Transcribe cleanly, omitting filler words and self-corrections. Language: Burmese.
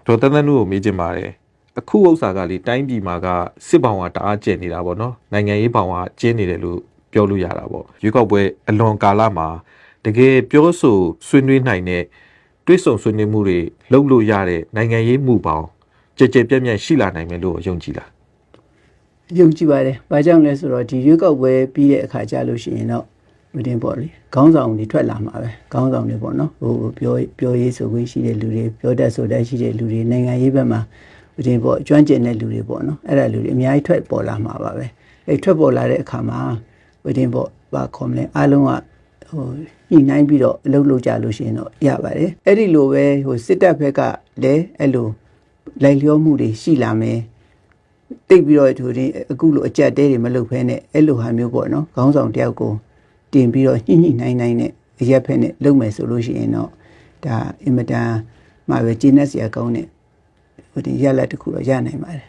ဒေါ်တန်းတန်းတို့ကိုမေးချင်ပါတယ်အခုဥစ္စာကလေတိုင်းပြည်မှာကစစ်ဘောင်ကတအားကျနေတာပေါ့နော်နိုင်ငံရေးဘောင်ကကျင်းနေတယ်လို့ပြောလို့ရတာပေါ့ရွေးကောက်ပွဲအလွန်ကာလမှာတကယ်ပြောဆိုဆွေးနွေးနိုင်တဲ့တွဲဆုံဆွေးနွေးမှုတွေလုပ်လို့ရတဲ့နိုင်ငံရေးမှုပေါင်းကြည်ကြည်ပြည့်ပြည့်ရှိလာနိုင်မယ်လို့ယုံကြည်လားယုံကြည်ပါတယ်။ဘာကြောင့်လဲဆိုတော့ဒီရွေးကောက်ပွဲပြီးတဲ့အခါကျလို့ရှိရင်တော့မတင်ပေါ့လေခေါင်းဆောင်တွေထွက်လာမှာပဲခေါင်းဆောင်တွေပေါ့နော်ဟိုပြောရေးဆိုခွင့်ရှိတဲ့လူတွေပြောတတ်ဆိုတတ်ရှိတဲ့လူတွေနိုင်ငံရေးဘက်မှာမတင်ပေါ့ကျွမ်းကျင်တဲ့လူတွေပေါ့နော်အဲ့ဒါလူတွေအများကြီးထွက်ပေါ်လာမှာပါပဲအဲ့ထွက်ပေါ်လာတဲ့အခါမှာမတင်ပေါ့ဘာခေါ်မလဲအားလုံးကဟိုညှိနှိုင်းပြီးတော့အလုပ်လုပ်ကြလို့ရှိရင်တော့ရပါတယ်အဲ့ဒီလိုပဲဟိုစစ်တပ်ဘက်ကလည်းအဲ့လိုလိုက်လျောမှုတွေရှိလာမယ်တိတ်ပြီးတော့သူတွေအခုလိုအကြက်တဲတွေမလုပ်ဖဲနဲ့အဲ့လိုဟာမျိုးပေါ့နော်ခေါင်းဆောင်တယောက်ကိုတင်ပြီးတော့ညှိနှိုင်းနဲ့အရက်ဖက်နဲ့လုပ်မယ်ဆိုလို့ရှိရင်တော့ဒါအင်မတန်မှပဲကျင်းနေစရာကောင်းတဲ့ဟိုဒီရလက်တစ်ခုတော့ရနိုင်ပါတယ်